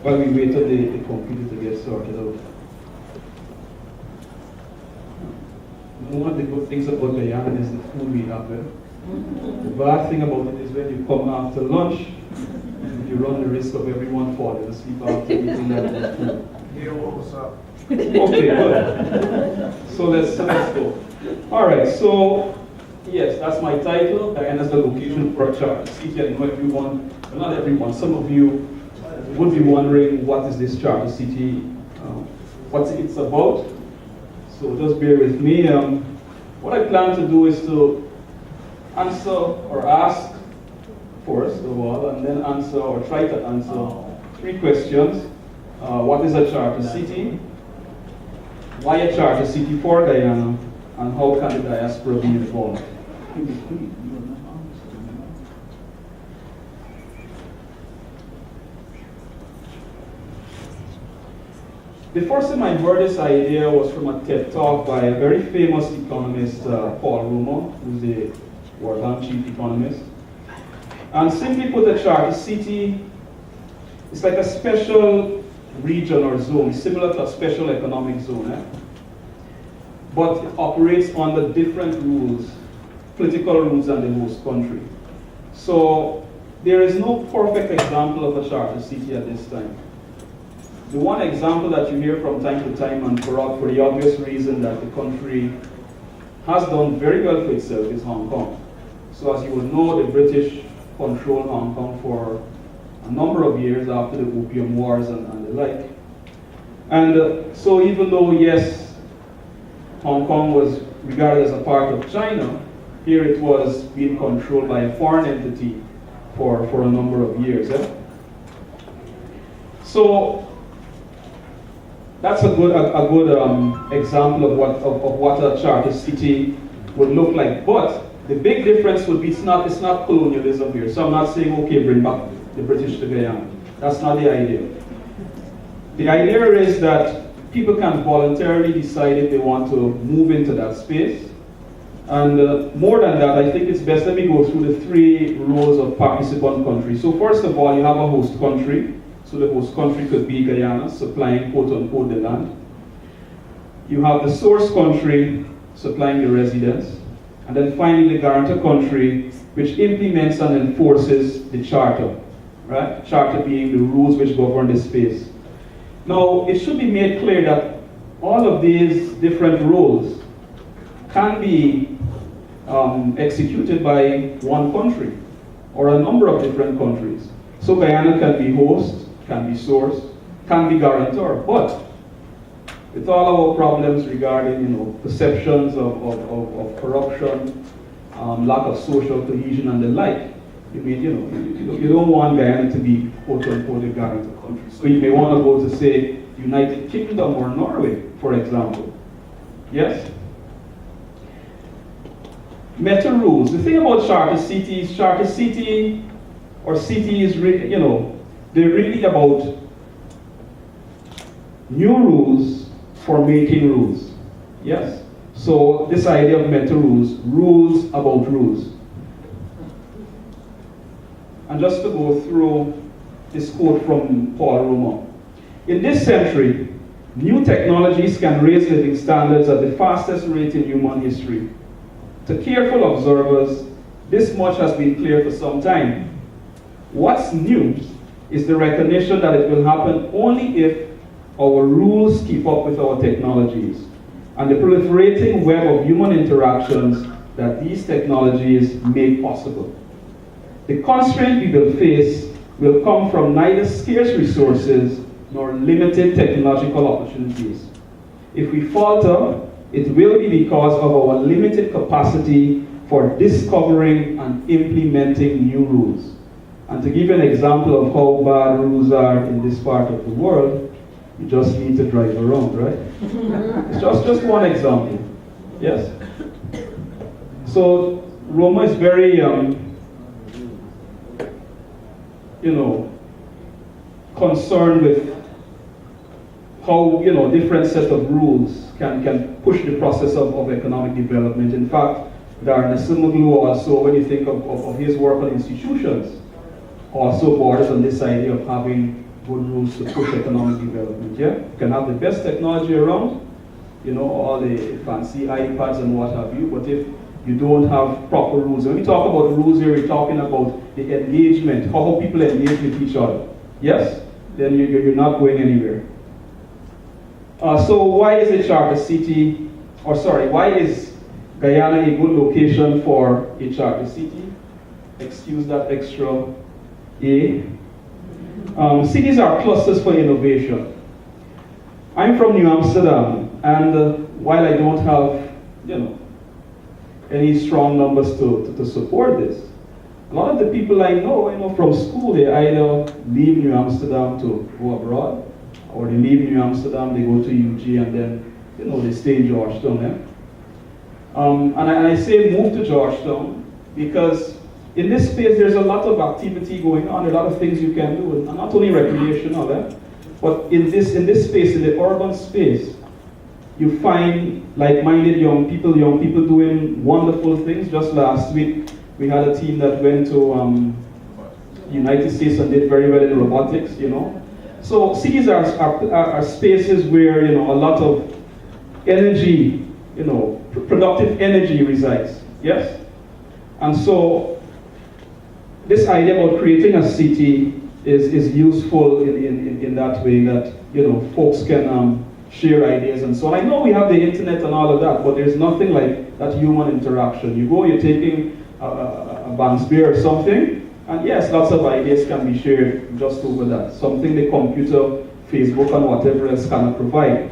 while we waited the computer to get sorted out. One of the good things about Guyana is the food we have there. The bad thing about it is when you come after lunch, you run the risk of everyone falling asleep after eating that food. Yeah, what's up? Okay, good. So let's go. All right, so yes, that's my title. Guyana's the location for a charter city. I know everyone, well, not everyone, some of you would be wondering what is this charter city, what it's about. So just bear with me. What I plan to do is to answer or ask first of all, and then answer or try to answer 3 questions. What is a charter city? Why a charter city for Guyana? And how can the diaspora be involved? The first time I heard this idea was from a TED Talk by a very famous economist, Paul Romer, who's the world chief economist. And simply put, a charter city is like a special region or zone, similar to a special economic zone, but it operates under different rules, political rules than the host country. So there is no perfect example of a charter city at this time. The one example that you hear from time to time, and for the obvious reason that the country has done very well for itself, is Hong Kong. So as you will know, the British controlled Hong Kong for a number of years after the Opium Wars and the like. And so even though, yes, Hong Kong was regarded as a part of China, here it was being controlled by a foreign entity for a number of years. So that's a good example of what a charter city would look like. But the big difference would be it's not colonialism here. So I'm not saying, okay, bring back the British to Guyana. That's not the idea. The idea is that people can voluntarily decide if they want to move into that space. And more than that, I think it's best, let me go through the 3 roles of participant countries. So first of all, you have a host country. So the host country could be Guyana, supplying quote-unquote the land. You have the source country, supplying the residents. And then finally the guarantor country, which implements and enforces the charter. Right? Charter being the rules which govern the space. Now, it should be made clear that all of these different roles can be executed by one country or a number of different countries. So Guyana can be host, can be source, can be guarantor, but with all our problems regarding perceptions of corruption, lack of social cohesion and the like, you don't want Guyana to be quote-unquote a guarantor country. So you may want to go to, say, United Kingdom or Norway, for example. Yes? Meta rules. The thing about charter city or city is really, they're really about new rules for making rules. Yes? So this idea of meta rules about rules. And just to go through this quote from Paul Romer. In this century, new technologies can raise living standards at the fastest rate in human history. To careful observers, this much has been clear for some time. What's new is the recognition that it will happen only if our rules keep up with our technologies and the proliferating web of human interactions that these technologies make possible. The constraint we will face will come from neither scarce resources nor limited technological opportunities. If we falter, it will be because of our limited capacity for discovering and implementing new rules. And to give you an example of how bad rules are in this part of the world, you just need to drive around, right? It's just one example. Yes? So Roma is very, concerned with how, different set of rules can push the process of economic development. In fact, Darren Asimoglu also, when you think of his work on institutions, also borders on this idea of having good rules to push economic development. Yeah, you can have the best technology around, you know, all the fancy iPads and what have you, but if you don't have proper rules, when we talk about rules here, we're talking about the engagement, how people engage with each other. Yes, then you're not going anywhere. So why is a charter city, or sorry, why is Guyana a good location for a charter city? Excuse that extra A. Cities are clusters for innovation. I'm from New Amsterdam, and while I don't have, you know, any strong numbers to support this, a lot of the people I know from school, they either leave New Amsterdam to go abroad, or they leave New Amsterdam, they go to UG, and then, you know, they stay in Georgetown. And I say move to Georgetown because in this space there's a lot of activity going on, a lot of things you can do, and not only recreational, but in this space, in the urban space, you find like-minded young people doing wonderful things. Just last week, we had a team that went to United States and did very well in robotics, you know. So cities are spaces where, you know, a lot of energy, you know, productive energy resides, yes? And so this idea about creating a city is useful in that way, that, you know, folks can share ideas and so on. I know we have the internet and all of that, but there's nothing like that human interaction. You go, you're taking a Banks beer or something, and yes, lots of ideas can be shared just over that. Something the computer, Facebook, and whatever else cannot provide.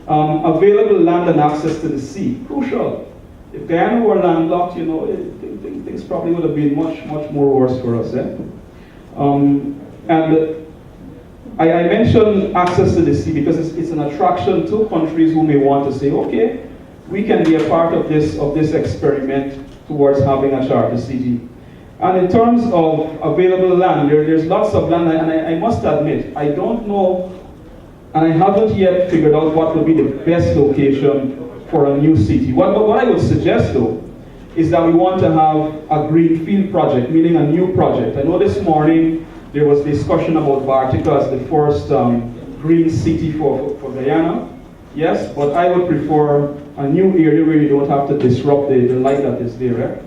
Available land and access to the sea, crucial. If Guyana were landlocked, you know, things probably would have been much more worse for us. And I mentioned access to the sea because it's an attraction to countries who may want to say, okay, we can be a part of this experiment towards having a charter city. And in terms of available land, there's lots of land, and I must admit, I don't know, and I haven't yet figured out what would be the best location for a new city. What I would suggest, though, is that we want to have a greenfield project, meaning a new project. I know this morning there was discussion about Bartica as the first green city for Guyana. Yes, but I would prefer a new area where you don't have to disrupt the light that is there.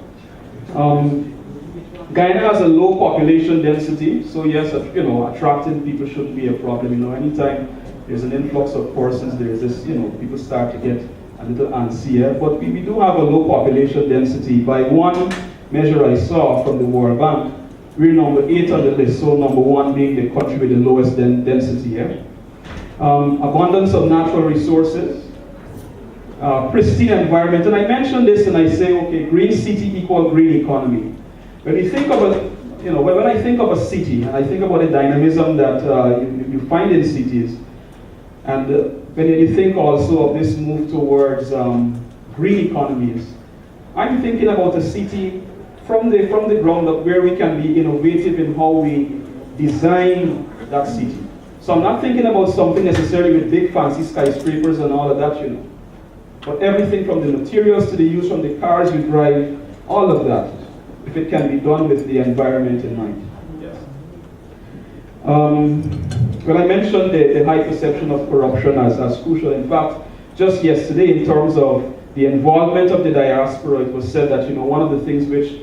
Guyana has a low population density, so yes, you know, attracting people shouldn't be a problem. You know, anytime there's an influx of persons, there's this, you know, people start to get a little antsy here. But we do have a low population density. By one measure I saw from the World Bank, we're number 8 on the list, so number 1 being the country with the lowest density here. Abundance of natural resources, pristine environment, and I mentioned this and I say, okay, green city equal green economy. When you think of a, you know, when I think of a city, and I think about the dynamism that you find in cities, and when you think also of this move towards green economies, I'm thinking about a city from the ground up where we can be innovative in how we design that city. So I'm not thinking about something necessarily with big fancy skyscrapers and all of that, you know. But everything from the materials to the use from the cars we drive, all of that, if it can be done with the environment in mind. Yes. Well, I mentioned the high perception of corruption as crucial. In fact, just yesterday, in terms of the involvement of the diaspora, it was said that, you know, one of the things which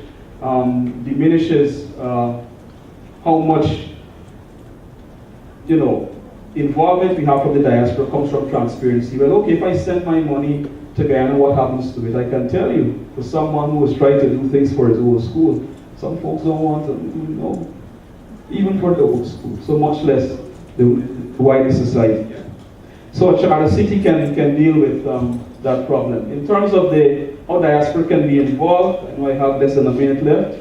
diminishes how much, you know, involvement we have from the diaspora comes from transparency. Well, okay, if I send my money to Guyana, what happens to it? I can tell you, for someone who is trying to do things for his old school, some folks don't want to, you know, even for the old school, so much less the wider society. So a charter city can deal with that problem. In terms of how diaspora can be involved, I know I have less than a minute left.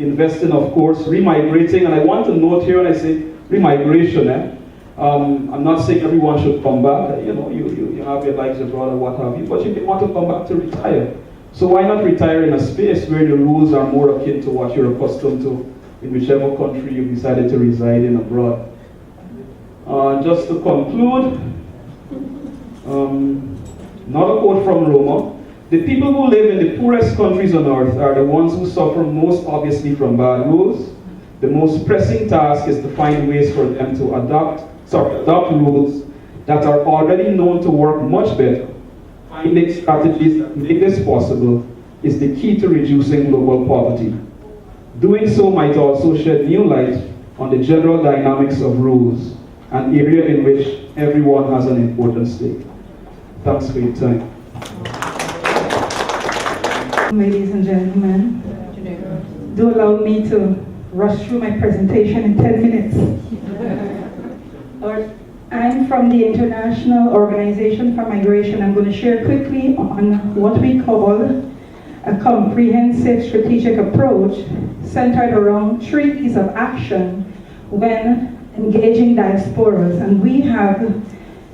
Investing, of course, remigrating, and I want to note here when I say remigration, I'm not saying everyone should come back. You know, you have your lives abroad or what have you, but you can want to come back to retire. So why not retire in a space where the rules are more akin to what you're accustomed to in whichever country you've decided to reside in abroad. Just to conclude, another quote from Roma: the people who live in the poorest countries on earth are the ones who suffer most obviously from bad rules, The most pressing task is to find ways for them to adopt rules that are already known to work much better. Finding strategies that make this possible is the key to reducing global poverty. Doing so might also shed new light on the general dynamics of rules, an area in which everyone has an important stake. Thanks for your time. Ladies and gentlemen, do allow me to rush through my presentation in 10 minutes. I'm from the International Organization for Migration. I'm going to share quickly on what we call a comprehensive strategic approach centered around 3 keys of action when engaging diasporas. And we have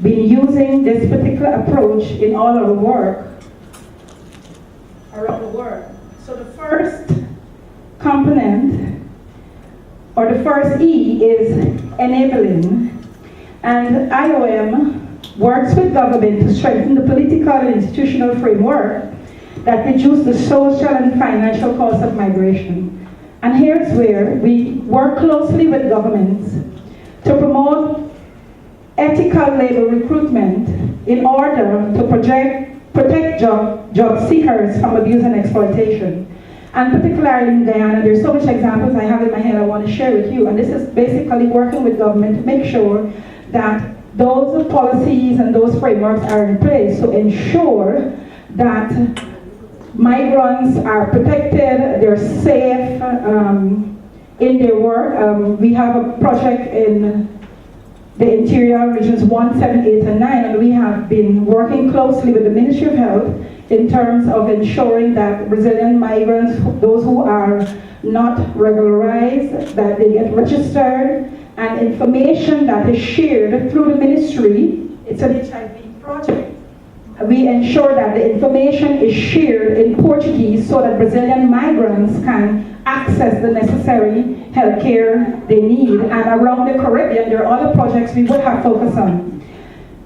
been using this particular approach in all our work around the world. So the first component, or the first E, is enabling. And IOM works with government to strengthen the political and institutional framework that reduce the social and financial costs of migration. And here's where we work closely with governments to promote ethical labor recruitment in order to protect job seekers from abuse and exploitation. And particularly in Guyana, there's so much examples I have in my head I want to share with you. And this is basically working with government to make sure that those policies and those frameworks are in place to ensure that migrants are protected, they're safe in their work. We have a project in the interior regions 1, 7, 8, and 9, and we have been working closely with the Ministry of Health in terms of ensuring that Brazilian migrants, those who are not regularized, that they get registered, and information that is shared through the ministry. It's an HIV project. We ensure that the information is shared in Portuguese so that Brazilian migrants can access the necessary healthcare they need. And around the Caribbean, there are other projects we would have focus on.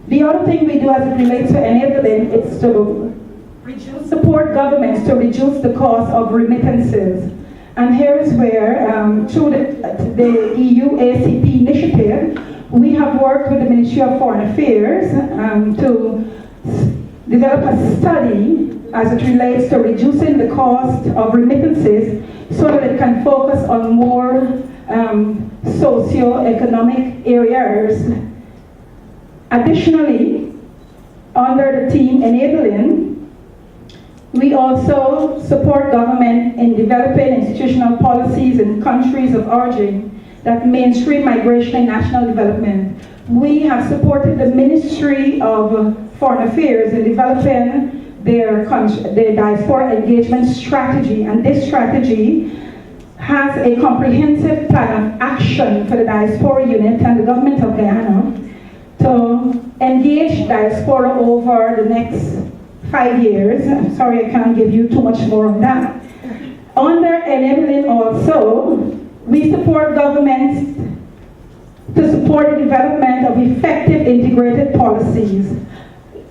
The other thing we do as it relates to enabling is to support governments to reduce the cost of remittances. And here is where, through the EU ACP initiative, we have worked with the Ministry of Foreign Affairs to develop a study as it relates to reducing the cost of remittances so that it can focus on more socio-economic areas. Additionally, under the team enabling, we also support government in developing institutional policies in countries of origin that mainstream migration and national development. We have supported the Ministry of Foreign Affairs in developing their diaspora engagement strategy, and this strategy has a comprehensive plan of action for the diaspora unit and the government of Guyana to engage diaspora over the next 5 years. I'm sorry I can't give you too much more on that. Under enabling also, we support governments to support the development of effective integrated policies.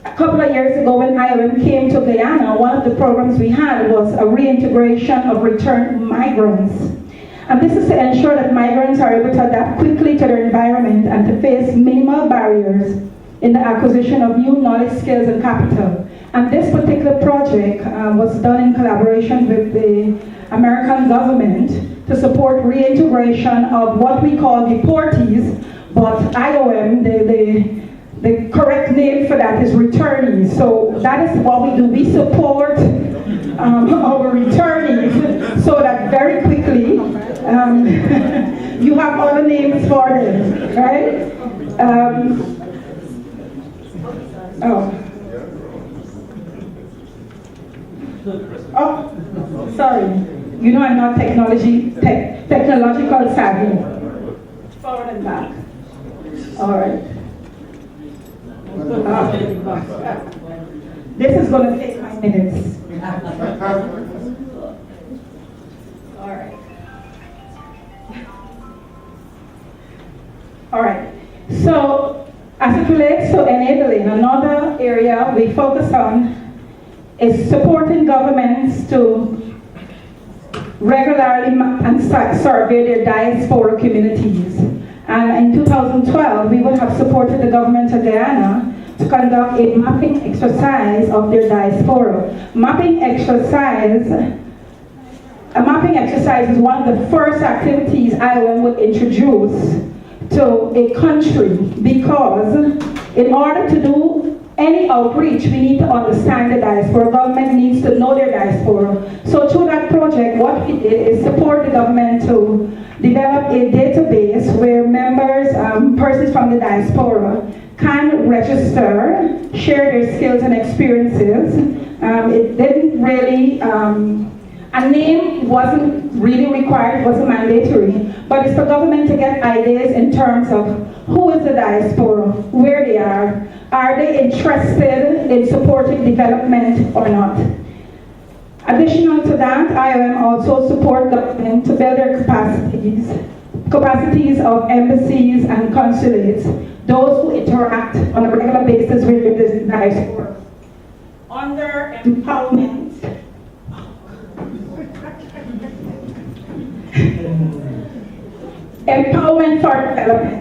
A couple of years ago when IOM came to Guyana, one of the programs we had was a reintegration of returned migrants. And this is to ensure that migrants are able to adapt quickly to their environment and to face minimal barriers in the acquisition of new knowledge, skills, and capital. And this particular project was done in collaboration with the American government to support reintegration of what we call deportees, but IOM, the correct name for that is returnees. So that is what we do. We support our returnees so that very quickly you have other names for them, right? Oh, sorry. You know I'm not technological savvy. Forward and back. All right. This is going to take 5 minutes. All right. All right. So, as it relates to enabling, another area we focus on is supporting governments to regularly map and survey their diaspora communities. And in 2012, we would have supported the government of Guyana to conduct a mapping exercise of their diaspora. A mapping exercise is one of the first activities IOM would introduce to a country, because in order to do any outreach, we need to understand the diaspora. Government needs to know their diaspora. So through that project, what we did is support the government to develop a database where members, persons from the diaspora, can register, share their skills and experiences. It didn't really, a name wasn't really required, it wasn't mandatory, but it's for government to get ideas in terms of who is the diaspora, where they are they interested in supporting development or not. Additional to that, IOM also support government to build their capacities of embassies and consulates, those who interact on a regular basis with the diaspora. Under empowerment, empowerment for development.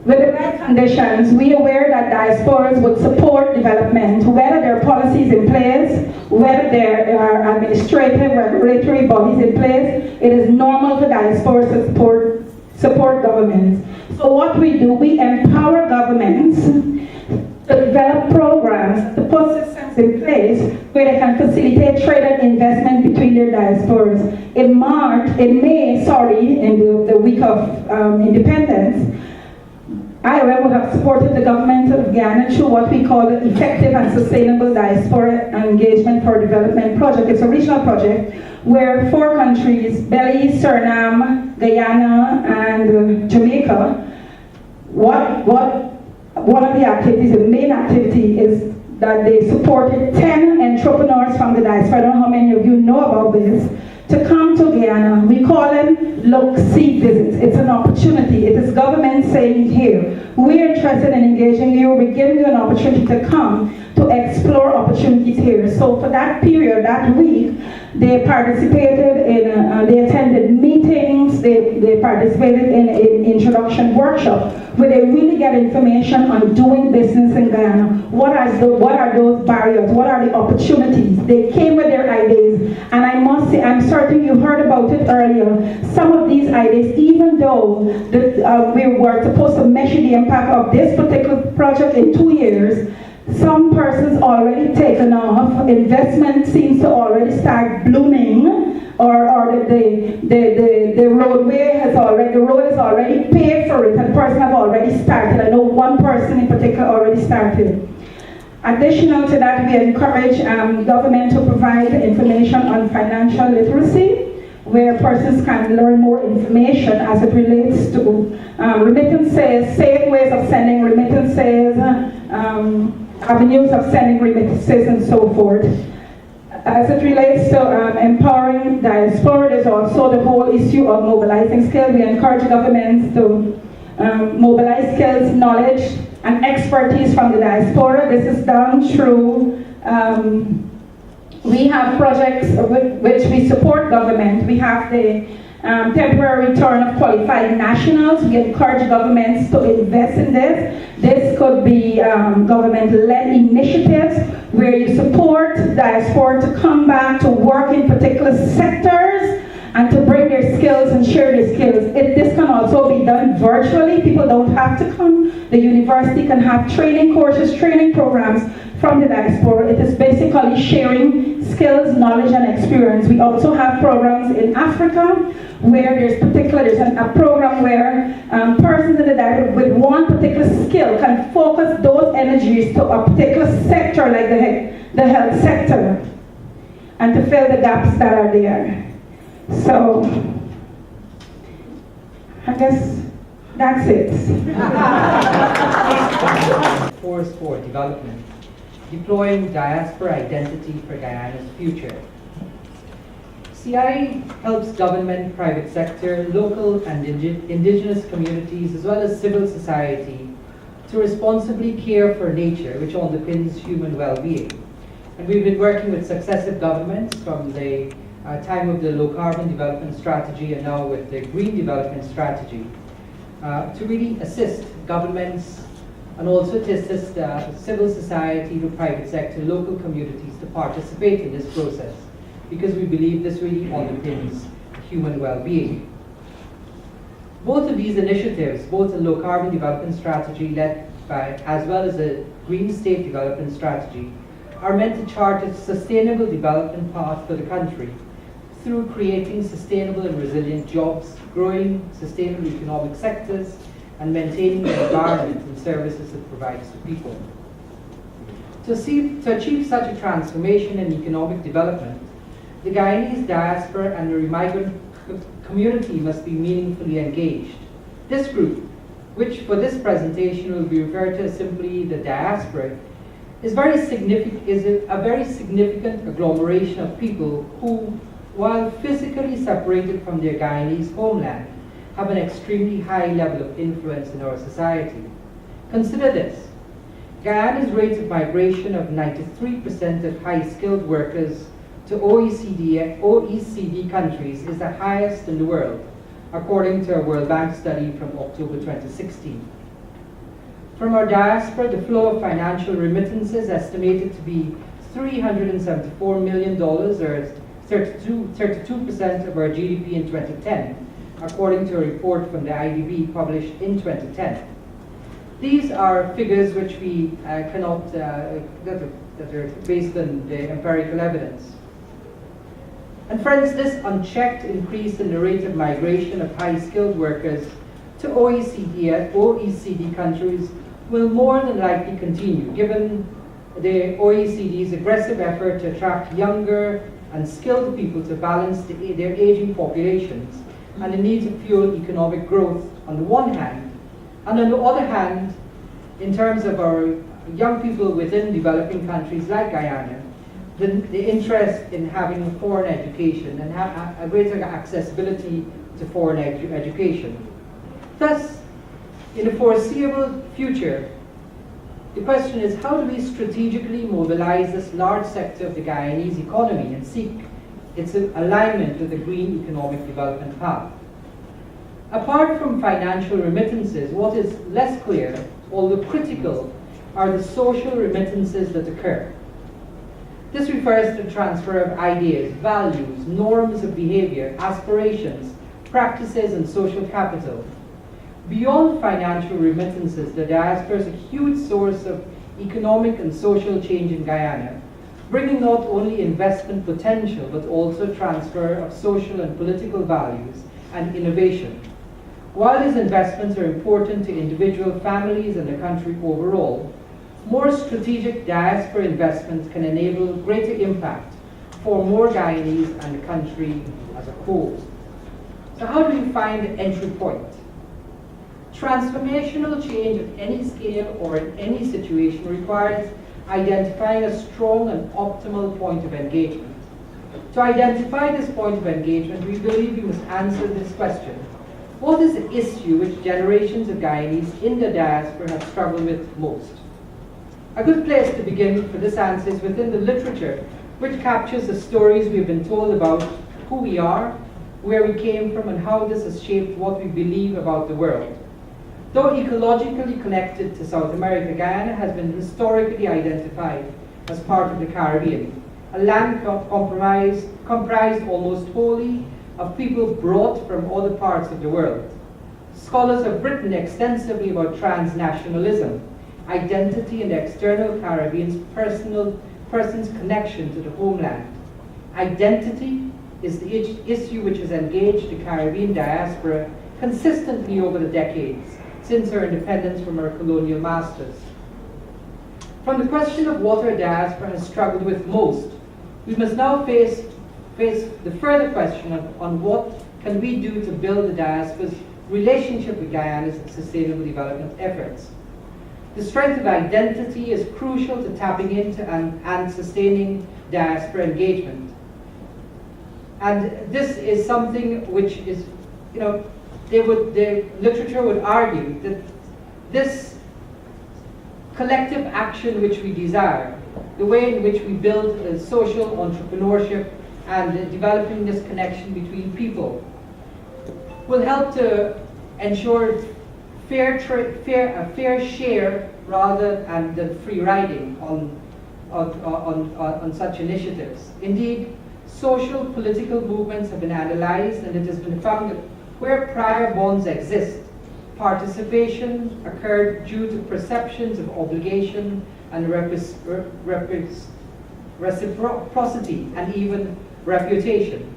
With the right conditions, we are aware that diasporas would support development, whether there are policies in place, whether there are administrative, regulatory bodies in place. It is normal for diasporas to support governments. So what we do, we empower governments to develop programs, to put systems in place where they can facilitate trade and investment between their diasporas. In May, in the week of independence, IOM would have supported the government of Guyana through what we call the Effective and Sustainable Diaspora Engagement for Development project. It's a regional project where 4 countries, Belize, Suriname, Guyana, and Jamaica, one of the activities, the main activity, is that they supported 10 entrepreneurs from the diaspora. I don't know how many of you know about this, to come to Guyana. We call them look-see visits. It's an opportunity. It is government saying, here, we're interested in engaging you. We're giving you an opportunity to come to explore opportunities here. So for that period, that week, they participated in, they attended meetings, they participated in an introduction workshop where they really get information on doing business in Guyana. What are those barriers? What are the opportunities? They came with their ideas, and I must say, I'm certain you heard about it earlier. Some of these ideas, even though we were supposed to measure the impact of this particular project in 2 years, some persons already taken off. Investment seems to already start blooming, or the roadway has already, the road is already paid for it, and person have already started. I know one person in particular already started. Additional to that, we encourage government to provide information on financial literacy, where persons can learn more information as it relates to remittances, safe ways of sending remittances, avenues of sending remittances, and so forth. As it relates to empowering diaspora, there's also the whole issue of mobilizing skills. We encourage governments to mobilize skills, knowledge, and expertise from the diaspora. This is done through, we have projects with which we support government. We have the temporary return of qualified nationals. We encourage governments to invest in this. This could be government-led initiatives where you support diaspora to come back to work in particular sectors and to bring their skills and share their skills. This can also be done virtually. People don't have to come. The university can have training courses, training programs from the diaspora. It is basically sharing skills, knowledge, and experience. We also have programs in Africa where there's a program where persons in the diaspora with one particular skill can focus those energies to a particular sector, like the health sector, and to fill the gaps that are there. So, I guess that's it. Force for development, deploying diaspora identity for Guyana's future. CI helps government, private sector, local and indigenous communities, as well as civil society, to responsibly care for nature, which underpins human well-being. And we've been working with successive governments from the time of the low carbon development strategy and now with the green development strategy, to really assist governments and also to assist civil society, the private sector, local communities to participate in this process, because we believe this really underpins human well-being. Both of these initiatives, both the low carbon development strategy led by, as well as the green state development strategy, are meant to chart a sustainable development path for the country through creating sustainable and resilient jobs, growing sustainable economic sectors, and maintaining the environment and services it provides to people. To achieve such a transformation in economic development, the Guyanese diaspora and the migrant community must be meaningfully engaged. This group, which for this presentation will be referred to as simply the diaspora, is a very significant agglomeration of people who, while physically separated from their Guyanese homeland, have an extremely high level of influence in our society. Consider this: Guyana's rate of migration of 93% of high-skilled workers to OECD countries is the highest in the world, according to a World Bank study from October 2016. From our diaspora, the flow of financial remittances estimated to be $374 million, or 32% of our GDP in 2010, according to a report from the IDB published in 2010. These are figures which we cannot, that are based on the empirical evidence. And friends, this unchecked increase in the rate of migration of high-skilled workers to OECD countries will more than likely continue, given the OECD's aggressive effort to attract younger and skilled people to balance their aging populations and the need to fuel economic growth on the one hand, and on the other hand, in terms of our young people within developing countries like Guyana, the interest in having a foreign education and have a greater accessibility to foreign education. Thus, in the foreseeable future, the question is, how do we strategically mobilize this large sector of the Guyanese economy and seek its alignment with the green economic development path? Apart from financial remittances, what is less clear, although critical, are the social remittances that occur. This refers to the transfer of ideas, values, norms of behavior, aspirations, practices, and social capital. Beyond financial remittances, the diaspora is a huge source of economic and social change in Guyana, bringing not only investment potential, but also transfer of social and political values and innovation. While these investments are important to individual families and the country overall, more strategic diaspora investments can enable greater impact for more Guyanese and the country as a whole. So how do you find the entry point? Transformational change at any scale or in any situation requires identifying a strong and optimal point of engagement. To identify this point of engagement, we believe we must answer this question: what is the issue which generations of Guyanese in the diaspora have struggled with most? A good place to begin for this answer is within the literature, which captures the stories we've been told about who we are, where we came from, and how this has shaped what we believe about the world. Though ecologically connected to South America, Guyana has been historically identified as part of the Caribbean, a land comprised almost wholly of people brought from other parts of the world. Scholars have written extensively about transnationalism, identity, and the external Caribbean's person's connection to the homeland. Identity is the issue which has engaged the Caribbean diaspora consistently over the decades since our independence from our colonial masters. From the question of what our diaspora has struggled with most, we must now face the further question on what can we do to build the diaspora's relationship with Guyana's sustainable development efforts. The strength of identity is crucial to tapping into and sustaining diaspora engagement. And this is something which is, the literature would argue that this collective action which we desire, the way in which we build a social entrepreneurship and developing this connection between people will help to ensure a fair share rather than free riding on such initiatives. Indeed, social political movements have been analyzed, and it has been found that where prior bonds exist, participation occurred due to perceptions of obligation and reciprocity and even reputation.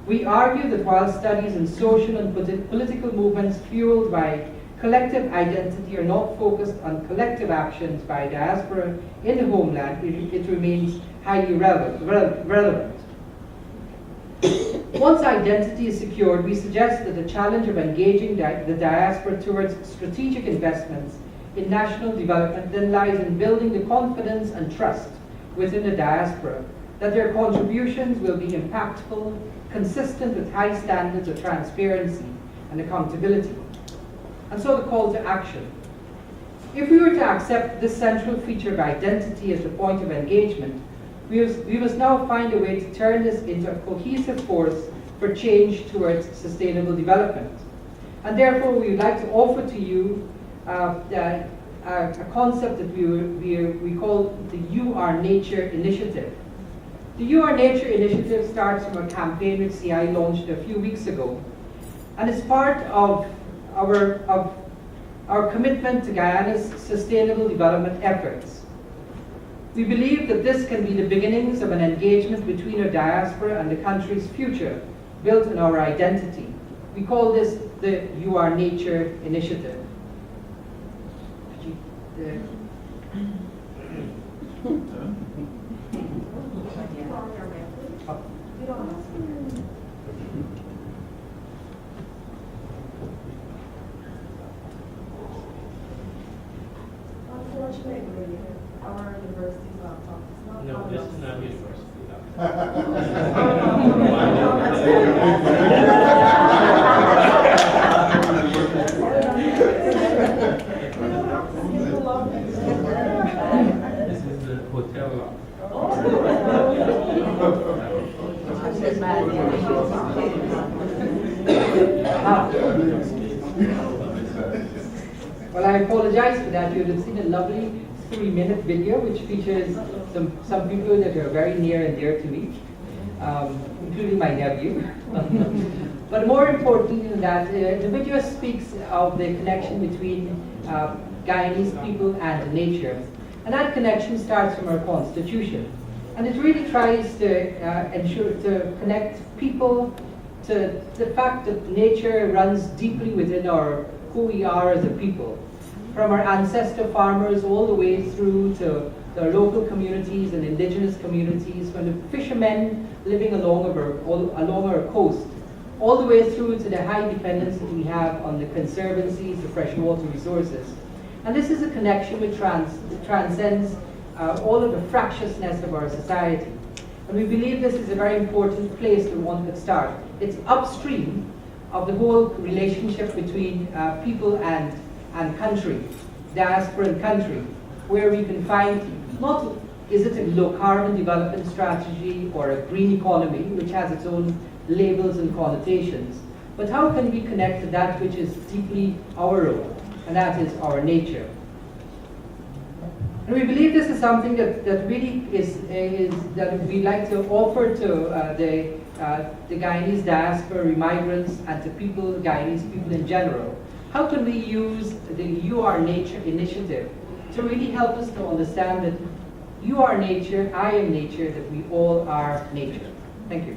We argue that while studies in social and political movements fueled by collective identity are not focused on collective actions by diaspora in the homeland, it remains highly relevant. Once identity is secured, we suggest that the challenge of engaging the diaspora towards strategic investments in national development then lies in building the confidence and trust within the diaspora that their contributions will be impactful, consistent with high standards of transparency and accountability. And so the call to action. If we were to accept this central feature of identity as the point of engagement, we must now find a way to turn this into a cohesive force for change towards sustainable development. And therefore, we would like to offer to you a concept that we call the You Are Nature Initiative. The You Are Nature Initiative starts from a campaign which CI launched a few weeks ago, and is part of our commitment to Guyana's sustainable development efforts. We believe that this can be the beginnings of an engagement between our diaspora and the country's future, built on our identity. We call this the You Are Nature Initiative. Unfortunately, our university's laptop is not. No, this is not university. This is the hotel lock. Well, I apologize for that. You would have seen a lovely 3-minute video which features some people that are very near and dear to me, including my nephew. But more importantly than that, the video speaks of the connection between Guyanese people and nature. And that connection starts from our constitution. And it really tries to connect people to the fact that nature runs deeply within who we are as a people. From our ancestor farmers all the way through to the local communities and indigenous communities, from the fishermen living along our coast, all the way through to the high dependence that we have on the conservancies, the freshwater resources. And this is a connection which transcends all of the fractiousness of our society. And we believe this is a very important place where one could start. It's upstream of the whole relationship between people and country, diaspora and country, where we can find not is it a low carbon development strategy or a green economy, which has its own labels and connotations, but how can we connect to that which is deeply our own, and that is our nature. And we believe this is something that really is that we'd like to offer to the Guyanese diaspora, migrants, and to Guyanese people in general. How can we use the You Are Nature initiative to really help us to understand that you are nature, I am nature, that we all are nature? Thank you.